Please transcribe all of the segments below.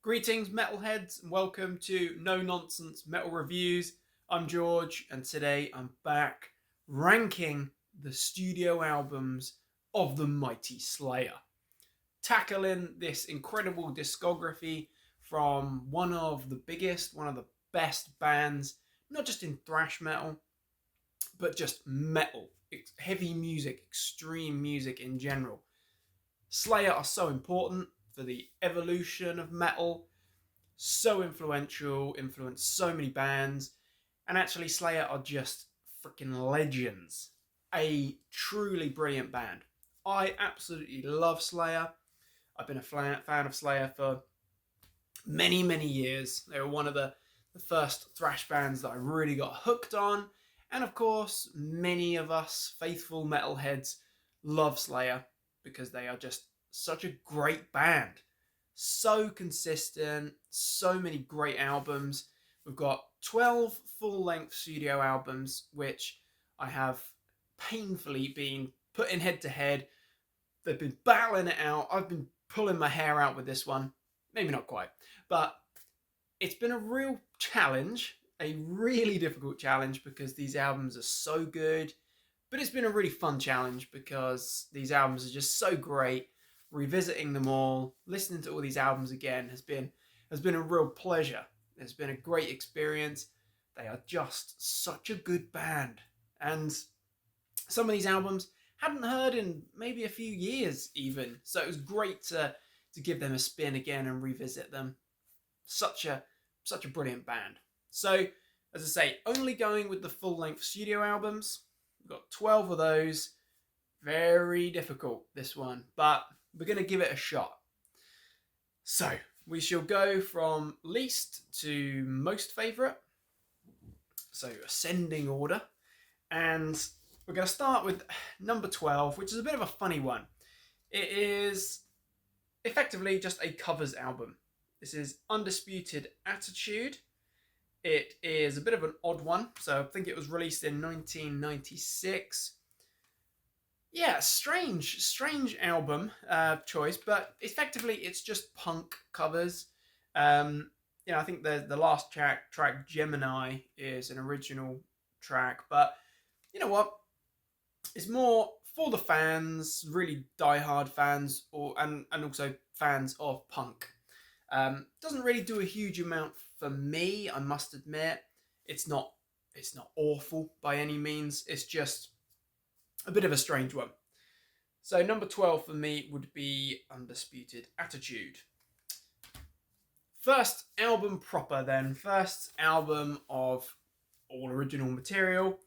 Greetings, metalheads, and welcome to No Nonsense Metal Reviews. I'm George, and today I'm back ranking the studio albums of the mighty Slayer, tackling this incredible discography from one of the biggest, one of the best bands, not just in thrash metal, but just metal, heavy music, extreme music in general. Slayer are so important for the evolution of metal, so influential, influenced so many bands, and actually Slayer are just freaking legends. A truly brilliant band. I absolutely love Slayer. I've been a fan of Slayer for many, many years. They were one of the first thrash bands that I really got hooked on. And of course, many of us faithful metalheads love Slayer because they are just such a great band. So consistent, so many great albums. We've got 12 full-length studio albums, which I have painfully been putting head to head. They've been battling it out. I've been pulling my hair out with this one. Maybe not quite, but it's been a real challenge, a really difficult challenge because these albums are so good. But it's been a really fun challenge because these albums are just so great. Revisiting them all, listening to all these albums again has been a real pleasure. It's been a great experience. They are just such a good band. And some of these albums hadn't heard in maybe a few years even. So it was great to give them a spin again and revisit them. Such a brilliant band. So, as I say, only going with the full-length studio albums. We've got 12 of those. Very difficult, this one, but we're going to give it a shot. So, we shall go from least to most favourite. So, ascending order. And we're going to start with number 12, which is a bit of a funny one. It is effectively just a covers album. This is Undisputed Attitude. It is a bit of an odd one. So, I think it was released in 1996. Yeah, strange album choice, but effectively it's just punk covers. I think the last track Gemini is an original track, but you know what? It's more for the fans, really diehard fans, and also fans of punk. Doesn't really do a huge amount for me, I must admit. It's not awful by any means. It's just a bit of a strange one. So number 12 for me would be Undisputed Attitude. First album proper then. First album of all original material.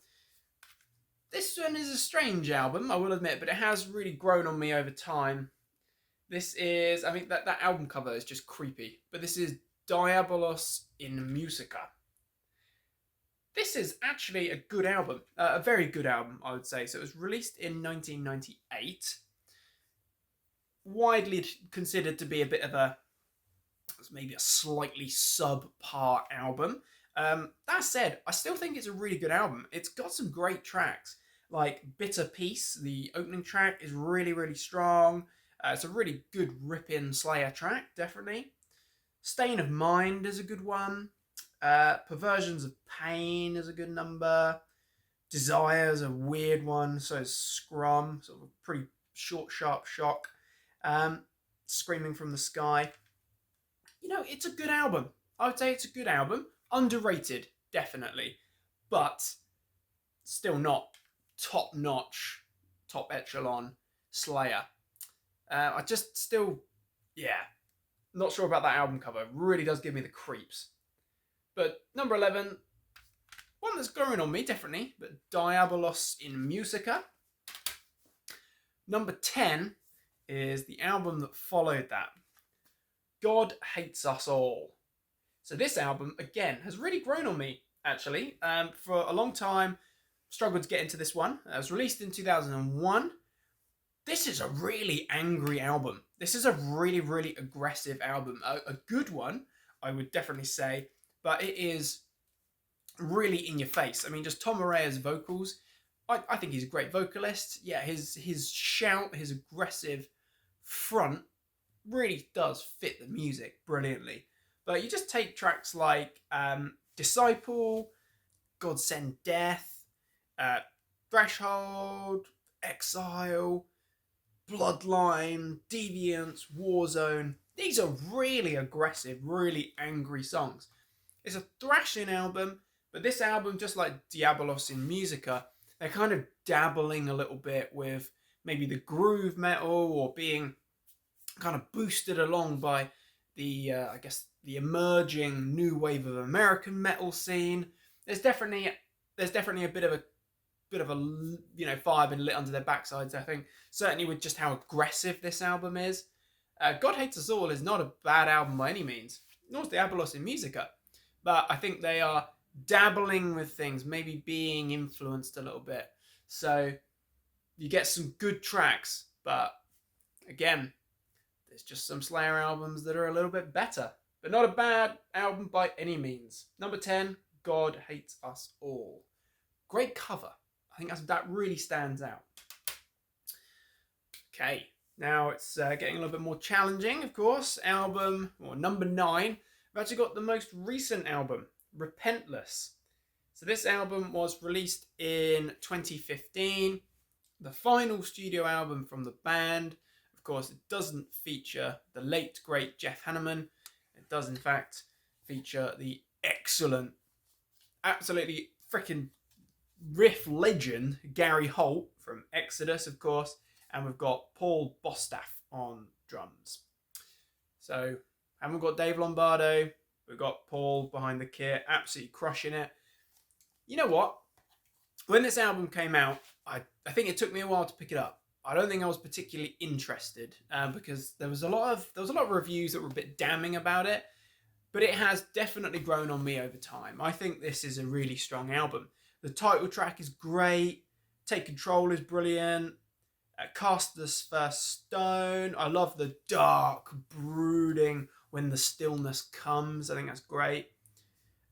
This one is a strange album, I will admit, but it has really grown on me over time. This is, I think that album cover is just creepy, but this is Diabolos in Musica. This is actually a good album, a very good album, I would say. So it was released in 1998. Widely considered to be a bit of maybe a slightly subpar album. That said, I still think it's a really good album. It's got some great tracks, like Bitter Peace, the opening track, is really, really strong. It's a really good ripping Slayer track, definitely. Stain of Mind is a good one. Perversions of Pain is a good number. Desire is a weird one. So is Scrum, sort of a pretty short, sharp shock. Screaming from the Sky. It's a good album. I would say it's a good album. Underrated, definitely. But still not top-notch, top echelon Slayer. I just still, not sure about that album cover. It really does give me the creeps. But number 11, one that's growing on me, definitely, but Diabolos in Musica. Number 10 is the album that followed that, God Hates Us All. So this album, again, has really grown on me, actually. For a long time, struggled to get into this one. It was released in 2001. This is a really angry album. This is a really, really aggressive album. A good one, I would definitely say. But it is really in your face. I mean, just Tom Araya's vocals. I think he's a great vocalist. Yeah, his shout, his aggressive front really does fit the music brilliantly. But you just take tracks like Disciple, God Send Death, uh, Threshold, Exile, Bloodline, Deviance, Warzone. These are really aggressive, really angry songs. It's a thrashing album, but this album, just like Diabolos in Musica, they're kind of dabbling a little bit with maybe the groove metal or being kind of boosted along by the, I guess, the emerging new wave of American metal scene. There's definitely a bit of a fire been lit under their backsides. I think certainly with just how aggressive this album is. God Hates Us All is not a bad album by any means, nor is Diabolos in Musica, but I think they are dabbling with things, maybe being influenced a little bit. So you get some good tracks, but again, there's just some Slayer albums that are a little bit better, but not a bad album by any means. Number 10, God Hates Us All. Great cover. I think that really stands out. Okay, now it's getting a little bit more challenging, of course. Number 9. I've actually got the most recent album, Repentless. So this album was released in 2015, the final studio album from the band. Of course, it doesn't feature the late, great Jeff Hanneman. It does, in fact, feature the excellent, absolutely freaking riff legend Gary Holt from Exodus, of course, and we've got Paul Bostaff on drums. So, haven't got Dave Lombardo, we've got Paul behind the kit, absolutely crushing it. You know what? When this album came out, I think it took me a while to pick it up. I don't think I was particularly interested because there was a lot of reviews that were a bit damning about it, but it has definitely grown on me over time. I think this is a really strong album. The title track is great. Take Control is brilliant. Cast This First Stone. I love the dark, brooding When the Stillness Comes. I think that's great.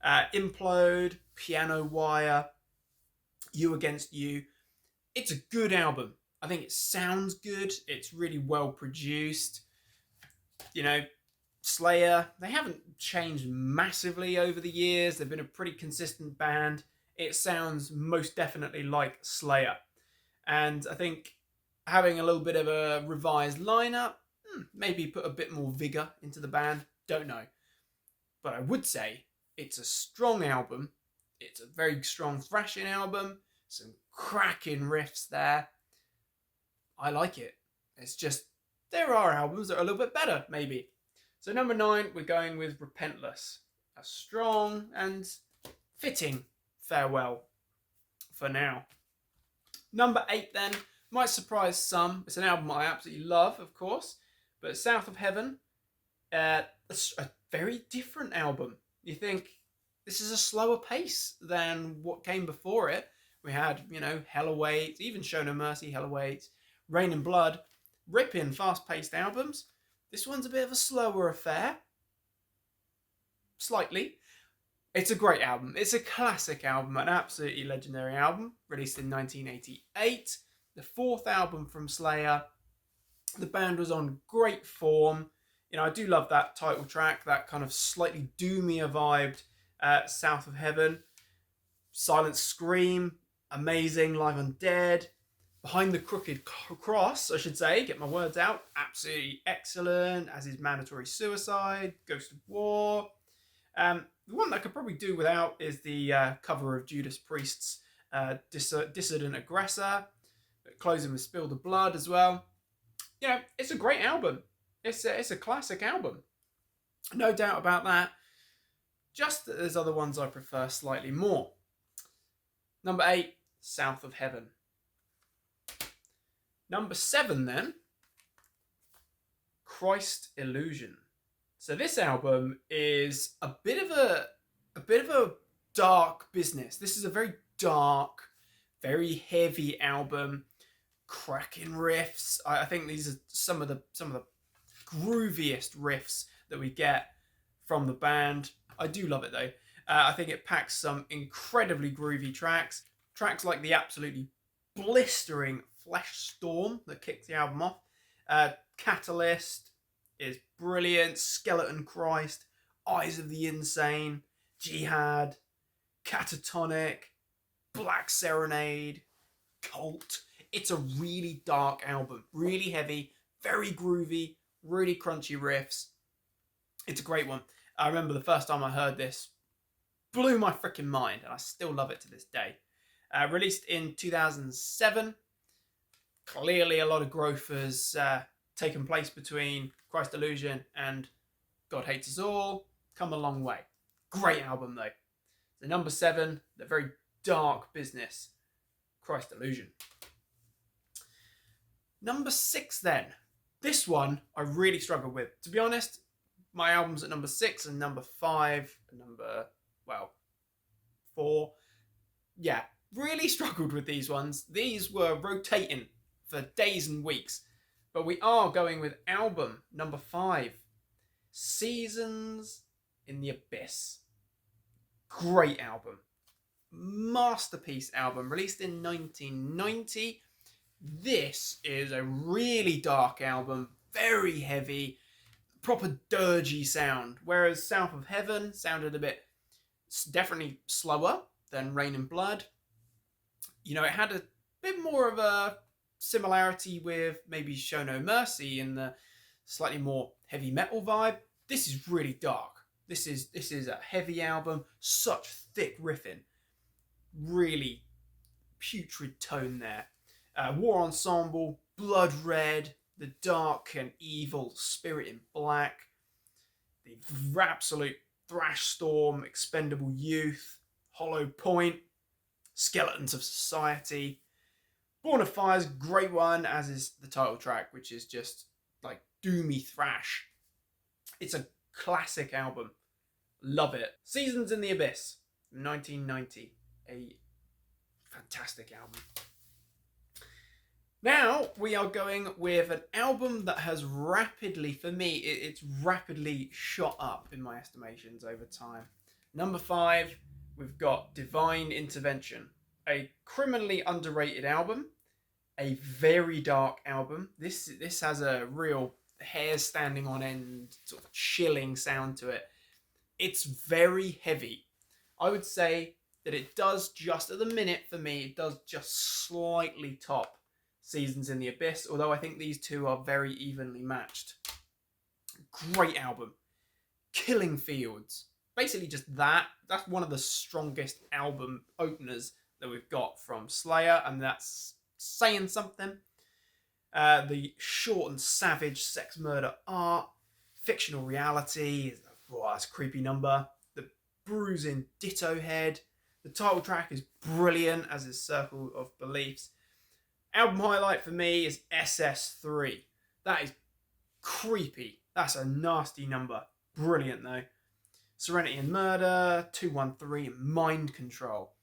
Implode, Piano Wire, You Against You. It's a good album. I think it sounds good. It's really well produced. You know, Slayer, they haven't changed massively over the years. They've been a pretty consistent band. It sounds most definitely like Slayer. And I think having a little bit of a revised lineup, maybe put a bit more vigor into the band, don't know. But I would say it's a strong album. It's a very strong thrashing album. Some cracking riffs there. I like it. It's just, there are albums that are a little bit better, maybe. So number 9, we're going with Repentless. A strong and fitting farewell for now. Number 8 then, might surprise some. It's an album I absolutely love, of course, but South of Heaven, a very different album. You think this is a slower pace than what came before it. We had, Hell Awaits, even Show No Mercy, Hell Awaits, Rain and Blood, ripping fast-paced albums. This one's a bit of a slower affair. Slightly. It's a great album. It's a classic album, an absolutely legendary album, released in 1988. The 4th album from Slayer. The band was on great form. I do love that title track, that kind of slightly doomier vibed South of Heaven. Silent Scream, amazing, Live Undead. Behind the Crooked Cross, I should say, get my words out, absolutely excellent, as is Mandatory Suicide, Ghost of War. The one that I could probably do without is the cover of Judas Priest's Dissident Aggressor, closing with Spill the Blood as well. It's a great album. It's a classic album. No doubt about that. Just that there's other ones I prefer slightly more. Number 8, South of Heaven. Number 7 then, Christ Illusion. So this album is a bit of a dark business. This is a very dark, very heavy album, cracking riffs. I think these are some of the grooviest riffs that we get from the band. I do love it though. I think it packs some incredibly groovy tracks. Tracks like the absolutely blistering Flesh Storm that kicked the album off. Catalyst, is brilliant. Skeleton Christ, Eyes of the Insane, Jihad, Catatonic, Black Serenade, Cult. It's a really dark album, really heavy, very groovy, really crunchy riffs. It's a great one. I remember the first time I heard this, blew my freaking mind, and I still love it to this day. Released in 2007. Clearly a lot of growth has taken place between Christ Illusion and God Hates Us All. Come a long way. Great album though. The number 7, the very dark business, Christ Illusion. Number 6 then. This one I really struggled with. To be honest, my albums at number 6 and number 5 and number, 4. Yeah, really struggled with these ones. These were rotating for days and weeks. But we are going with album number 5, Seasons in the Abyss. Great album. Masterpiece album, released in 1990. This is a really dark album, very heavy, proper dirgy sound. Whereas South of Heaven sounded a bit, definitely slower than Rain and Blood. You know, it had a bit more of a similarity with maybe Show No Mercy in the slightly more heavy metal vibe. This is really dark. This is a heavy album, such thick riffing, really putrid tone there. War Ensemble, Blood Red, the dark and evil Spirit in Black, the absolute thrash storm, Expendable Youth, Hollow Point, Skeletons of Society. Born of Fire's great one, as is the title track, which is just like doomy thrash. It's a classic album. Love it. Seasons in the Abyss, 1990. A fantastic album. Now we are going with an album that has rapidly, for me, it's rapidly shot up in my estimations over time. Number 5, we've got Divine Intervention. A criminally underrated album. A very dark album. This has a real hair standing on end, sort of chilling sound to it. It's very heavy. I would say that it does just, at the minute for me, it does just slightly top Seasons in the Abyss, although I think these two are very evenly matched. Great album. Killing Fields. Basically just that. That's one of the strongest album openers that we've got from Slayer, and that's saying something. The short and savage Sex Murder Art. Fictional Reality. That's a creepy number. The bruising Ditto Head. The title track is brilliant, as is Circle of Beliefs. Album highlight for me is SS3. That is creepy. That's a nasty number. Brilliant though. Serenity and Murder, 213, and Mind Control.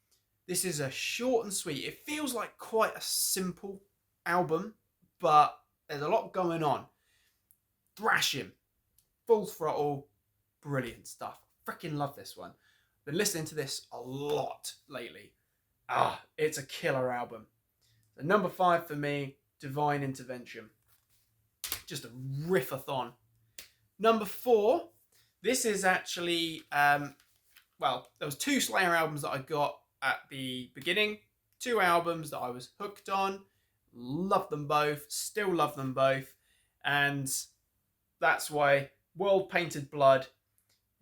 This is a short and sweet. It feels like quite a simple album, but there's a lot going on. Thrashing, full throttle, brilliant stuff. Freaking love this one. Been listening to this a lot lately. It's a killer album. So number 5 for me, Divine Intervention. Just a riffathon. Number 4, this is actually, there was 2 Slayer albums that I got at the beginning. 2 albums that I was hooked on. Loved them both. Still love them both. And that's why World Painted Blood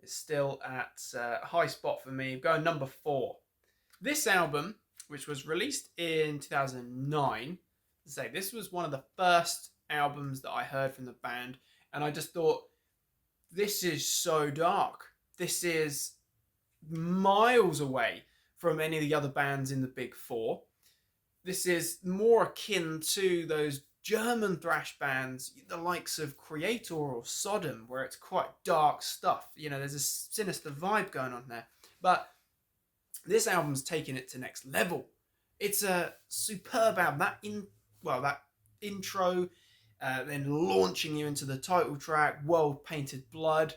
is still at a high spot for me. Going number 4. This album, which was released in 2009, this was one of the first albums that I heard from the band, and I just thought, this is so dark. This is miles away from any of the other bands in the Big Four. This is more akin to those German thrash bands, the likes of Creator or Sodom, where it's quite dark stuff. You know, there's a sinister vibe going on there. But this album's taking it to next level. It's a superb album. That intro, then launching you into the title track, World Painted Blood.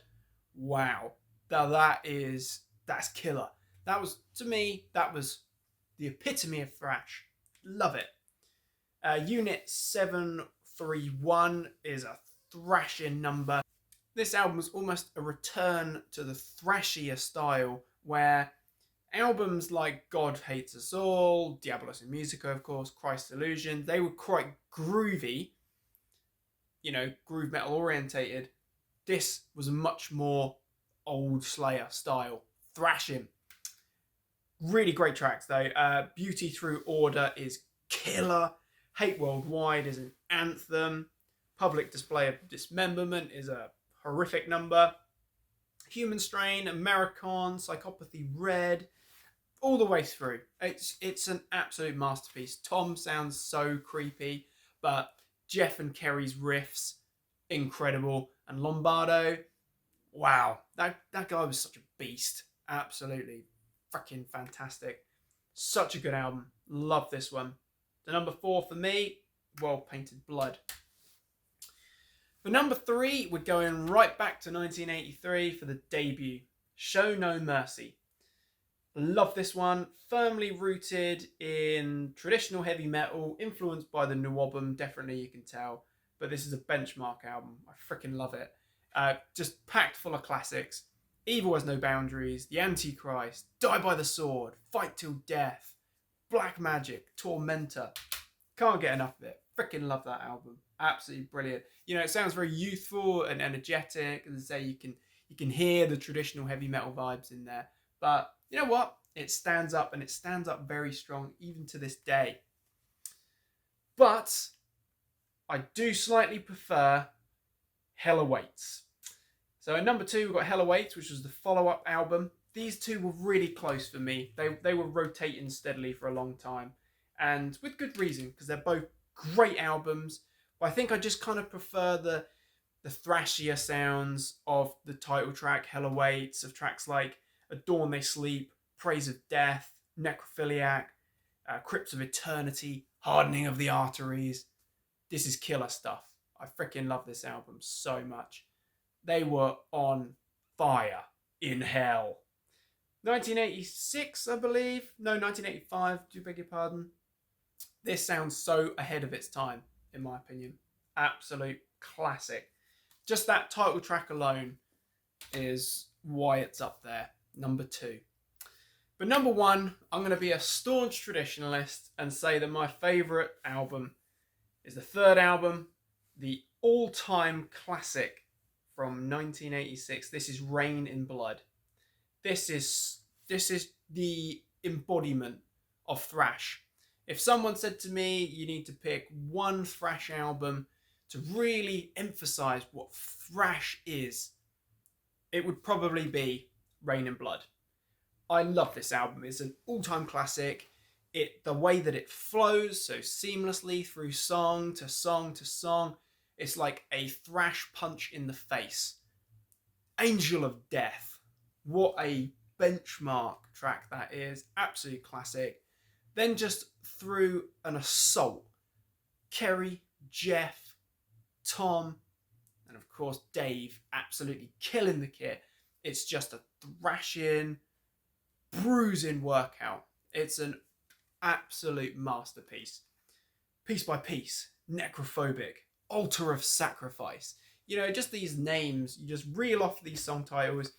Wow. Now that's killer. That was, to me, that was the epitome of thrash. Love it. Unit 731 is a thrashing number. This album was almost a return to the thrashier style, where albums like God Hates Us All, Diabolos in Musica, of course, Christ's Illusion, they were quite groovy, groove metal orientated. This was much more old Slayer style, thrashing. Really great tracks though. Beauty Through Order is killer. Hate Worldwide is an anthem. Public Display of Dismemberment is a horrific number. Human Strain, American, Psychopathy Red, all the way through. It's an absolute masterpiece. Tom sounds so creepy, but Jeff and Kerry's riffs, incredible. And Lombardo, wow, that guy was such a beast. Absolutely freaking fantastic. Such a good album. Love this one. The number 4 for me, World Painted Blood. For number 3, we're going right back to 1983 for the debut, Show No Mercy. Love this one. Firmly rooted in traditional heavy metal, influenced by the new album, definitely you can tell. But this is a benchmark album. I freaking love it. Just packed full of classics. Evil Has No Boundaries, The Antichrist, Die by the Sword, Fight Till Death, Black Magic, Tormentor. Can't get enough of it. Freaking love that album. Absolutely brilliant. It sounds very youthful and energetic. As I say, you can hear the traditional heavy metal vibes in there. But you know what? It stands up, and it stands up very strong even to this day. But I do slightly prefer Hell Awaits. So at number 2, we've got Hell Awaits, which was the follow-up album. These two were really close for me. They were rotating steadily for a long time. And with good reason, because they're both great albums. But I think I just kind of prefer the thrashier sounds of the title track, Hell Awaits, of tracks like At Dawn They Sleep, Praise of Death, Necrophiliac, Crypts of Eternity, Hardening of the Arteries. This is killer stuff. I freaking love this album so much. They were on fire in hell. 1986, I believe. No, 1985, do beg your pardon. This sounds so ahead of its time, in my opinion. Absolute classic. Just that title track alone is why it's up there. Number 2. But number 1, I'm going to be a staunch traditionalist and say that my favourite album is the third album, the all-time classic from 1986. This is Rain in Blood. This is the embodiment of thrash. If someone said to me, you need to pick one thrash album to really emphasize what thrash is, it would probably be Rain in Blood. I love this album. It's an all-time classic. The way that it flows so seamlessly through song to song to song, it's like a thrash punch in the face. Angel of Death. What a benchmark track that is. Absolute classic. Then just through an assault. Kerry, Jeff, Tom, and of course Dave absolutely killing the kit. It's just a thrashing, bruising workout. It's an absolute masterpiece. Piece by Piece, Necrophobic, Altar of Sacrifice. Just these names, you just reel off these song titles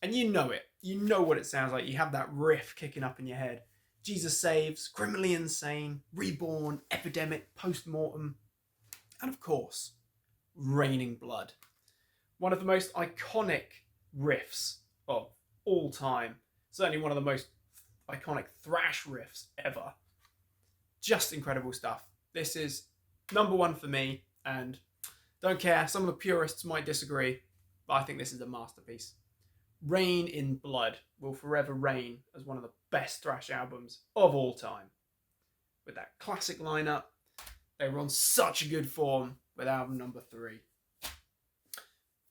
and you know it. You know what it sounds like. You have that riff kicking up in your head. Jesus Saves, Criminally Insane, Reborn, Epidemic, Postmortem, and of course, Raining Blood. One of the most iconic riffs of all time. Certainly one of the most iconic thrash riffs ever. Just incredible stuff. This is number 1 for me, and don't care, some of the purists might disagree, but I think this is a masterpiece. Rain in Blood will forever reign as one of the best thrash albums of all time. With that classic lineup, they were on such a good form with album number 3.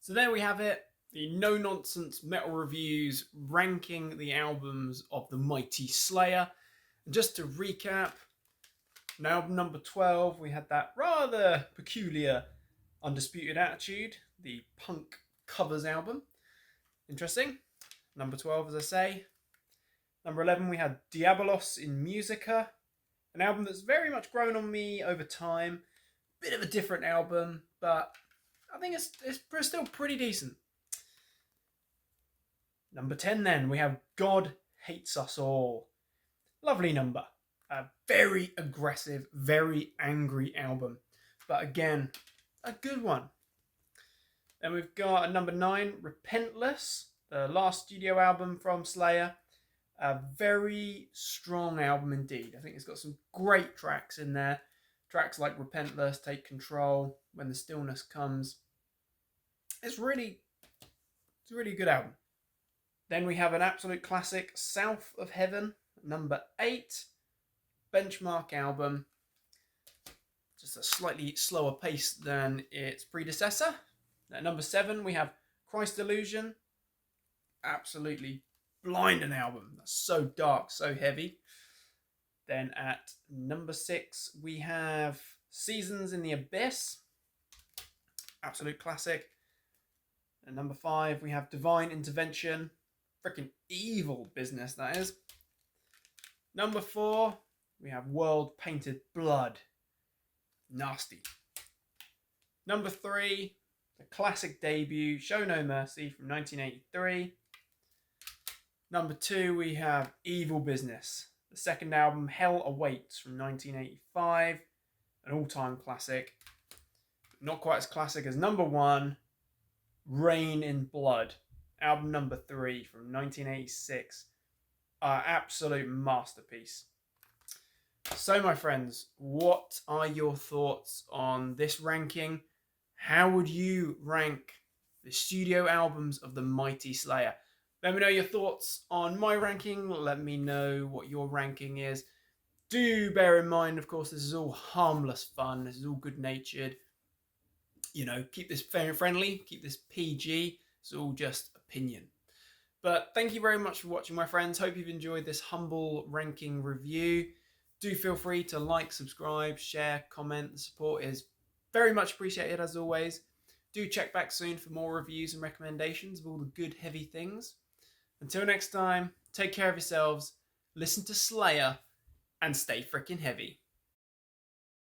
So there we have it. The no-nonsense metal reviews ranking the albums of the mighty Slayer. And just to recap, in album number 12, we had that rather peculiar Undisputed Attitude, the punk covers album. Interesting. Number 12, as I say. Number 11, we had Diabolos in Musica, an album that's very much grown on me over time. Bit of a different album, but I think it's still pretty decent. Number 10 then, we have God Hates Us All. Lovely number. A very aggressive, very angry album. But again, a good one. Then we've got at number 9, Repentless, the last studio album from Slayer. A very strong album indeed. I think it's got some great tracks in there. Tracks like Repentless, Take Control, When the Stillness Comes. It's a really good album. Then we have an absolute classic, South of Heaven, number 8, benchmark album. Just a slightly slower pace than its predecessor. At number 7, we have Christ Illusion. Absolutely blinding album. That's so dark, so heavy. Then at number 6, we have Seasons in the Abyss. Absolute classic. At number 5, we have Divine Intervention. Freaking evil business, that is. Number 4, we have World Painted Blood. Nasty. Number 3, the classic debut, Show No Mercy from 1983. Number 2, we have Evil Business. The second album, Hell Awaits from 1985. An all-time classic. Not quite as classic as number 1, Rain in Blood. Album number 3 from 1986. Absolute masterpiece. So my friends, what are your thoughts on this ranking? How would you rank the studio albums of the mighty Slayer? Let me know your thoughts on my ranking. Let me know what your ranking is. Do bear in mind, of course, this is all harmless fun. This is all good-natured. You know, keep this friendly, keep this PG. It's all just opinion. But thank you very much for watching, my friends. Hope you've enjoyed this humble ranking review. Do feel free to like, subscribe, share, comment. The support is very much appreciated as always. Do check back soon for more reviews and recommendations of all the good heavy things. Until next time, take care of yourselves, listen to Slayer, and stay freaking heavy.